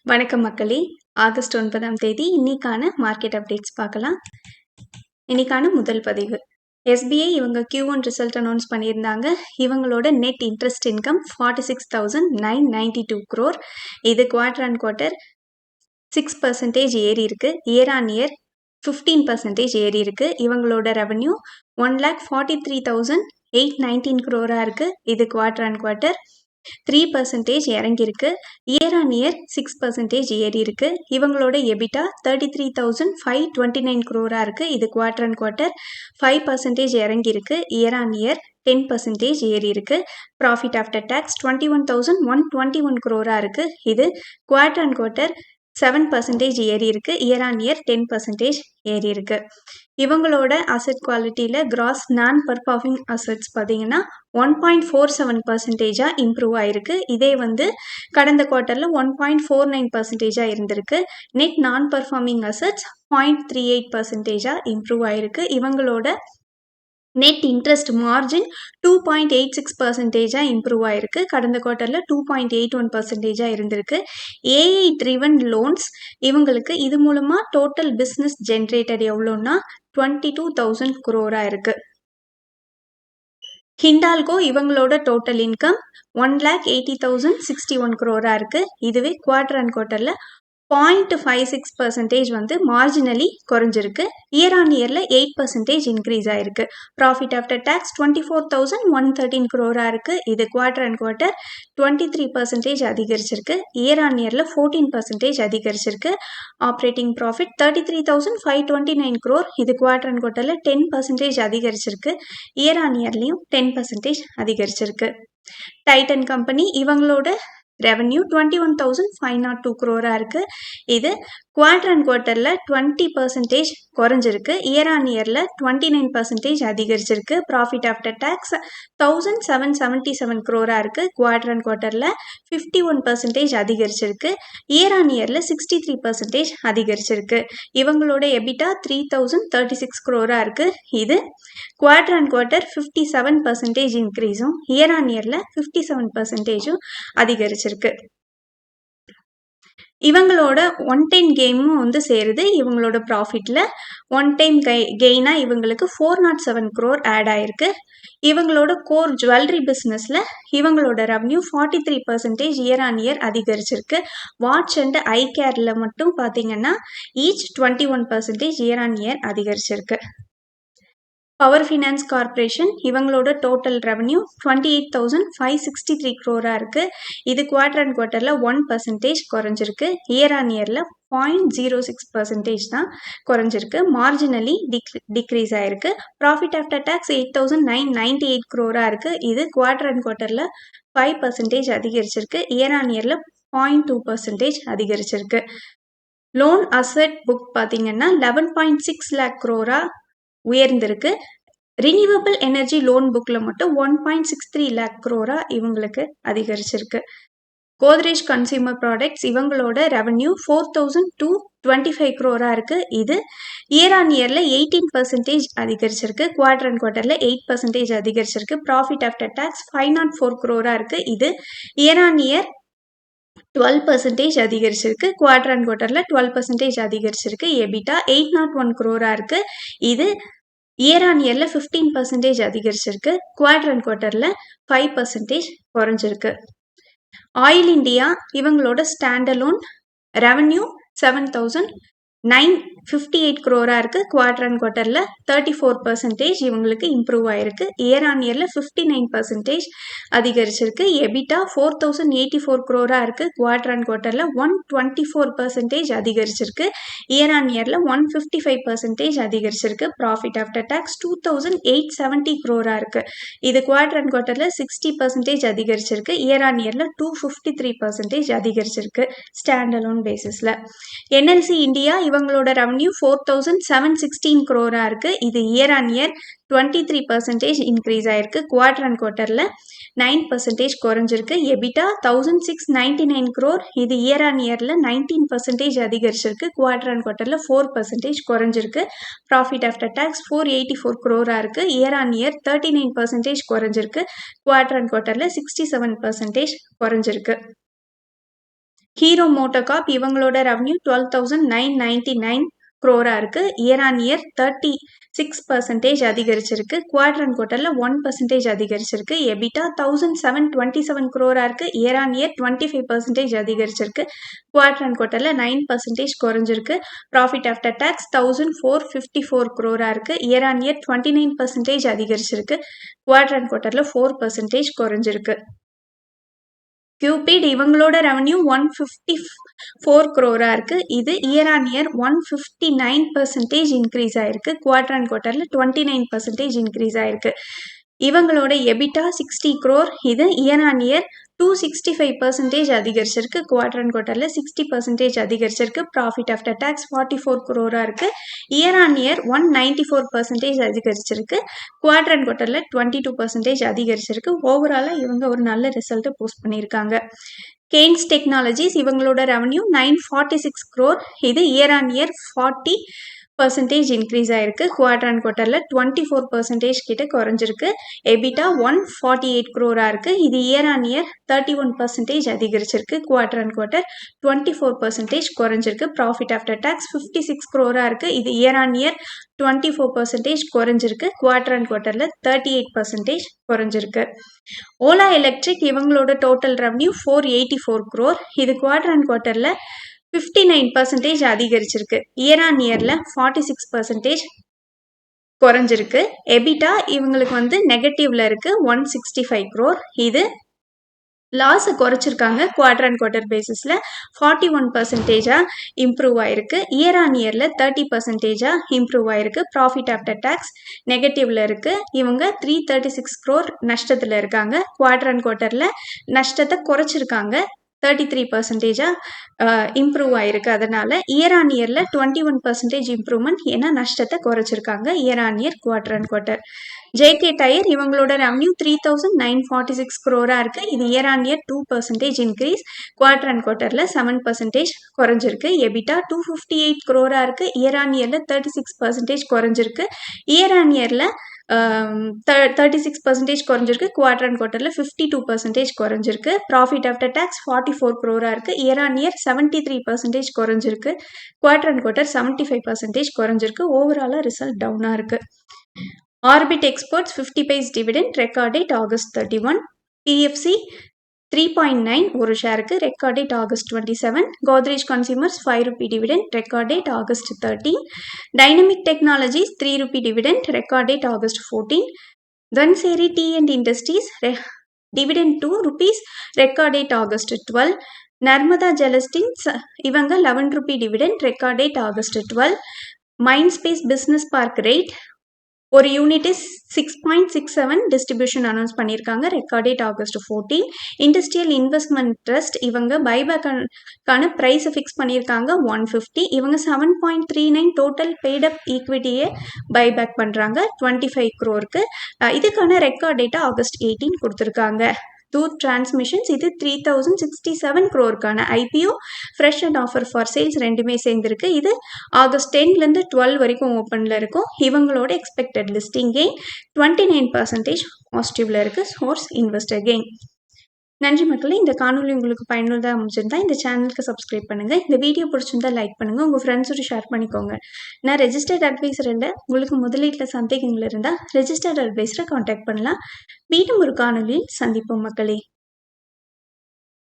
வணக்கம் மக்களே. ஆகஸ்ட் 9ஆம் தேதி இன்னைக்கான மார்க்கெட் அப்டேட்ஸ் பார்க்கலாம். இன்னைக்கான முதல் பதிவு எஸ்பிஐ இவங்க Q1 ரிசல்ட் அனௌன்ஸ் பண்ணியிருந்தாங்க. இவங்களோட நெட் இன்ட்ரெஸ்ட் இன்கம் 46,992 crore. இது குவார்டர் அண்ட் குவார்டர் 6% ஏறி இருக்கு. இயர் ஆன் இயர் 15% ஏறி இருக்கு. இவங்களோட ரெவன்யூ 1,43,819 crore இருக்கு. இது குவார்டர் அண்ட் குவார்டர் 3% இறங்கியிருக்கு. இயர் ஆன் இயர் 6% ஏறி இருக்கு. இவங்களோட எபிட்டா 33,529 crore இருக்கு. இது குவார்டர் அண்ட் குவார்டர் 5% இறங்கியிருக்கு. இயர் ஆன் இயர் 10% ஏறி இருக்கு. ப்ராஃபிட் ஆஃப்டர் டேக்ஸ் 21,121 crore இருக்கு. இது குவார்டர் அண்ட் குவார்டர் 7% ஏறி இருக்கு. இயர் ஆன் இயர் 10% ஏறி இருக்கு. இவங்களோட அசெட் குவாலிட்டியில் கிராஸ் நான் பர்ஃபார்மிங் அசெட்ஸ் பார்த்தீங்கன்னா 1.47% இம்ப்ரூவ் ஆயிருக்கு. இதே கடந்த குவார்ட்டரில் 1.49% இருந்திருக்கு. நெட் நான் பர்ஃபார்மிங் அசெட்ஸ் 0.38% இம்ப்ரூவ் ஆயிருக்கு. இவங்களோட நெட் இன்ட்ரெஸ்ட் மார்ஜின் 2.86% இம்ப்ரூவ் ஆயிருக்கு. கடந்த குவார்ட்டரில் 2.81% இருந்திருக்கு. ஏஐ ட்ரிவன் லோன்ஸ் இவங்களுக்கு இது மூலமா டோட்டல் பிஸ்னஸ் ஜென்ரேட்டட் எவ்வளோன்னா 22,000 crore இருக்கு. ஹிண்டால்கோ இவங்களோட டோட்டல் இன்கம் 1,80,061 crore இருக்கு. இதுவே குவார்டர் அண்ட் குவார்ட்டரில் 0.56% மார்ஜினலி குறைஞ்சிருக்கு. இயர் ஆன் இயரில் 8% இன்க்ரீஸ் ஆயிருக்கு. ப்ராஃபிட் ஆஃப்டர் டேக்ஸ் 24,113 crore இருக்கு. இது குவார்டர் அண்ட் குவார்ட்டர் 23% அதிகரிச்சிருக்கு. இயர் ஆன் இயரில் 14% அதிகரிச்சிருக்கு. Operating profit 33,529 crore. இது குவார்டர் அண்ட் குவார்ட்டரில் 10% அதிகரிச்சிருக்கு. இயர் ஆன் இயர்லையும் 10% அதிகரிச்சிருக்கு. டைட்டன் கம்பெனி இவங்களோட ரெவன்யூ 21,502 crore இருக்கு. இது குவார்டர் அண்ட் குவார்ட்டரில் 20% குறைஞ்சிருக்கு. இயர் ஆன் இயரில் 29% அதிகரிச்சிருக்கு. ப்ராஃபிட் ஆஃப்டர் டேக்ஸ் 1,777 crore இருக்கு. குவார்டர் அண்ட் குவார்ட்டரில் 51% அதிகரிச்சிருக்கு. இயர் ஆன் இயரில் 63% அதிகரிச்சிருக்கு. இவங்களோட எபிட்டா 3,036 crore இருக்கு. இது குவார்டர் அண்ட் குவார்ட்டர் 57% இன்க்ரீஸும் இயர் ஆன் இயரில் 57% அதிகரிச்சிருக்கு. இவங்களோட ஒன் டைம் கெயினும் சேருது. இவங்களோட ப்ராஃபிட்டில் ஒன் டைம் கெயினாக இவங்களுக்கு 407 crore ஆட் ஆயிருக்கு. இவங்களோட கோர் ஜுவல்லரி பிஸ்னஸில் இவங்களோட ரெவன்யூ 43% இயர் ஆன் இயர் அதிகரிச்சிருக்கு. வாட்ச் அண்ட் ஐ கேரில் மட்டும் பார்த்தீங்கன்னா ஈச் 21% இயர் ஆன் இயர் அதிகரிச்சிருக்கு. பவர் ஃபினான்ஸ் கார்பரேஷன் இவங்களோட டோட்டல் ரெவன்யூ 28,563 crore இருக்கு. இது குவார்டர் அண்ட் குவார்ட்டரில் 1% குறைஞ்சிருக்கு. இயர் ஆன் இயரில் 0.06% தான் குறைஞ்சிருக்கு. மார்ஜினலி டிக்ரீஸ் ஆயிருக்கு. ப்ராஃபிட் ஆஃப்டர் டேக்ஸ் 8,998 crore இருக்கு. இது குவார்டர் அண்ட் குவார்ட்டரில் 5% அதிகரிச்சிருக்கு. இயர் ஆன் இயரில் 0.2% அதிகரிச்சிருக்கு. லோன் அசெட் புக் பார்த்தீங்கன்னா 11.6 lakh crore உயர்ந்திருக்கு. ரினியூவபிள் எனர்ஜி லோன் புக்கில் மட்டும் 1.63 lakh crore இவங்களுக்கு அதிகரிச்சிருக்கு. கோத்ரேஜ் கன்சியூமர் ப்ராடக்ட்ஸ் இவங்களோட ரெவன்யூ 4,225 crore இருக்கு. இது இயர் ஆன் இயரில் 18% அதிகரிச்சிருக்கு. குவார்டர் அண்ட் குவார்ட்டரில் 8% அதிகரிச்சிருக்கு. ப்ராஃபிட் ஆஃப்டர் டேக்ஸ் 504 crore இருக்கு. இது இயர் ஆன் இயர் 12% அதிகரிச்சிருக்கு. குவார்டர் அண்ட் குவார்ட்டரில் 12% அதிகரிச்சிருக்கு. எபிட்டா 801 crore இருக்கு. இது இயர் ஆன் இயரில் 15% அதிகரிச்சிருக்கு. குவார்டர் அண்ட் குவார்ட்டரில் 5% குறைஞ்சிருக்கு. ஆயில் இண்டியா இவங்களோட ஸ்டாண்டலோன் ரெவன்யூ 7,958 crore இருக்கு. குவார்டர் அண்ட் குவார்ட்டரில் 34% இவங்களுக்கு இம்ப்ரூவ் ஆயிருக்கு. இயர் ஆன் இயரில் 59% அதிகரிச்சிருக்கு. எபிட்டா 4,084 crore இருக்கு. குவார்டர் அண்ட் குவார்ட்டரில் 124% அதிகரிச்சிருக்கு. இயர் ஆன் இயரில் 155% அதிகரிச்சிருக்கு. ப்ராஃபிட் ஆஃப்டர் டேக்ஸ் 2,870 crore இருக்கு. இது குவார்டர் அண்ட் குவார்ட்டரில் 60% அதிகரிச்சிருக்கு. இயர் ஆன் இயரில் 253% அதிகரிச்சிருக்கு. ஸ்டாண்டலோன் பேசிஸில் என்எல்சி இந்தியா இவங்களோட ரெவன்யூ 4,716 crore இருக்கு. இது இயர் ஆன் இயர் 23% இன்க்ரீஸ் ஆயிருக்கு. குவார்டர் அண்ட் குவார்ட்டரில் 9% குறைஞ்சிருக்கு. EBITDA 1,699 crore. இது இயர் ஆன் இயரில் 19% அதிகரிச்சிருக்கு. குவார்டர் அண்ட் குவார்ட்டரில் 4% குறைஞ்சிருக்கு. ப்ராஃபிட் ஆஃப்டர் டேக்ஸ் 484 crore இருக்கு. இயர் ஆன் இயர் 39% குறைஞ்சிருக்கு. குவார்டர் அண்ட் குவார்ட்டரில் 67% குறைஞ்சிருக்கு. ஹீரோ மோட்டோகார்ப் இவங்களோட ரெவன்யூ 12,999 crore இருக்கு. இயர் ஆன் இயர் 36% அதிகரிச்சிருக்கு. குவார்டர் அண்ட் குவார்டர்ல 1% அதிகரிச்சிருக்கு. எபிட்டா 1,727 crore இருக்கு. இயர் ஆன் இயர் 25% அதிகரிச்சிருக்கு. குவார்டர் அண்ட் குவார்டர்ல 9% குறைஞ்சிருக்கு. ப்ராஃபிட் ஆஃப்டர் டாக்ஸ் 1,454 crore இருக்கு. இயர் ஆன் இயர் 29% அதிகரிச்சிருக்கு. குவார்டர் அண்ட் குவார்டர்ல 4% குறைஞ்சிருக்கு. கியூபிட் இவங்களோட ரெவன்யூ 154 crore இருக்கு. இது இயர் ஆன் இயர் 159% இன்க்ரீஸ் ஆயிருக்கு. குவார்டர் அண்ட் குவார்டர்ல 29% இன்க்ரீஸ் ஆயிருக்கு. இவங்களோட எபிட்டா 60 crore, இது இயர் ஆன் இயர் 265% அதிகரிச்சிருக்கு. குவார்டர் அண்ட் குவார்டர்ல 60% அதிகரிச்சிருக்கு. ப்ராஃபிட் ஆஃப்டர் டாக்ஸ் 44 crore இருக்கு. இயர் ஆன் இயர் 194% அதிகரிச்சிருக்கு. குவார்டர் அண்ட் குவார்டர்ல 22% அதிகரிச்சிருக்கு. ஓவராலா இவங்க ஒரு நல்ல ரிசல்ட் போஸ்ட் பண்ணியிருக்காங்க. கெய்ன்ஸ் டெக்னாலஜிஸ் இவங்களோட ரெவன்யூ 946 crore, இது இயர் ஆன் இயர் 40% இன்க்ரீஸ் ஆயிருக்கு. குவார்டர் அண்ட் குவார்டர்ல 24% கிட்ட குறைஞ்சிருக்கு. எபிட்டா 148 crore இருக்கு. இது இயர் ஆன் இயர் 31% அதிகரிச்சிருக்கு. குவார்டர் அண்ட் குவார்டர் 24% குறைஞ்சிருக்கு. ப்ராஃபிட் ஆஃப்டர் டாக்ஸ் 56 crore இருக்கு. இது இயர் ஆன் இயர் 24% குறைஞ்சிருக்கு. குவார்டர் அண்ட் குவார்டர்ல 38% குறைஞ்சிருக்கு. ஓலா எலக்ட்ரிக் இவங்களோட டோட்டல் ரெவன்யூ 484 crore, இது குவார்டர் அண்ட் குவார்டர்ல 59% அதிகரிச்சிருக்கு. இயர் ஆன் இயர்ல 46% குறைஞ்சிருக்கு. எபிட்டா இவங்களுக்கு நெகட்டிவ்ல இருக்கு 165 crore, இது லாஸை குறைச்சிருக்காங்க. குவார்டர் அண்ட் குவார்டர் பேசிஸ்ல 41% இம்ப்ரூவ் ஆயிருக்கு. இயர் ஆன் இயர்ல 30% இம்ப்ரூவ் ஆயிருக்கு. ப்ராஃபிட் ஆஃப்டர் டாக்ஸ் நெகட்டிவ்ல இருக்கு. இவங்க 336 crore நஷ்டத்துல இருக்காங்க. குவார்டர் அண்ட் குவார்டர்ல நஷ்டத்தை குறைச்சிருக்காங்க. 33% இம்ப்ரூவ் ஆயிருக்கு. அதனால இயர் ஆன் இயர்ல 21% இம்ப்ரூவ்மெண்ட், ஏன்னா நஷ்டத்தை குறைச்சிருக்காங்க year on year quarter and quarter. JK tyre இவங்களோட ரெவன்யூ 3,946 crore இருக்கு. இது year on year 2% increase. Quarter and குவார்டர்ல 7% குறைஞ்சிருக்கு. எபிட்டா 258 crore இருக்கு. இயர் ஆன் இயர்ல 36% குறைஞ்சிருக்கு. இயர் ஆன் இயர்ல 36% குறைஞ்சிருக்கு. குவார்டர் அண்ட் குவார்டர்ல 52% குறைஞ்சிருக்கு. ப்ராஃபிட் ஆஃப்டர் டாக்ஸ் 44 crore இருக்கு. இயர் ஆன் இயர் 73% குறைஞ்சிருக்கு. குவார்டர் அண்ட் குவார்டர் 75% குறைஞ்சிருக்கு. ஓவராலா ரிசல்ட் டவுனா இருக்கு. Orbit exports 50 paise dividend, record date August 31. PFC 3.9 ஒரு ஷேருக்கு, record date August 27. Godrej consumers 5 rupee dividend, record date August 13. Dynamic technologies 3 rupee dividend, record date August 14. Dhunseri tea and industries dividend 2 rupees, record date August 12. Narmada gelatins இவங்க 11 rupee dividend, record date August 12. Mind space business park REIT ஒரு unit 6.67 distribution announce பண்ணியிருக்காங்க. Record date August 14. Industrial investment trust இவங்க பைபேக்கான ப்ரைஸை fix பண்ணியிருக்காங்க 150. இவங்க 7.39 total paid-up ஈக்விட்டியை buyback பண்ணுறாங்க 25 crore. இதுக்கான record டேட்டை ஆகஸ்ட் 18 கொடுத்துருக்காங்க. தூத் டிரான்ஸ்மிஷன்ஸ் இது 3,067 crore IPO, fresh and offer for sales ரெண்டுமே சேர்ந்துருக்கு. இது ஆகஸ்ட் 10லேருந்து 12 வரைக்கும் ஓப்பனில் இருக்கும். இவங்களோட எக்ஸ்பெக்டட் லிஸ்டிங் கெயின் 29% பாசிட்டிவ்ல இருக்கு. Source investor gain. நன்றி மக்களே. இந்த காணொலி உங்களுக்கு பயனுள்ளதாக அமைச்சிருந்தா இந்த சேனலுக்கு சப்ஸ்கிரைப் பண்ணுங்கள். இந்த வீடியோ பிடிச்சிருந்தா லைக் பண்ணுங்கள். உங்கள் ஃப்ரெண்ட்ஸோட ஷேர் பண்ணிக்கோங்க. நான் ரெஜிஸ்டர்ட் அட்வைசர் இல்லை. உங்களுக்கு முதலீட்டில் சந்தேகங்கள் இருந்தால் ரெஜிஸ்டர்ட் அட்வைசரை கான்டாக்ட் பண்ணலாம். மீண்டும் ஒரு காணொலியில் சந்திப்போம் மக்களே.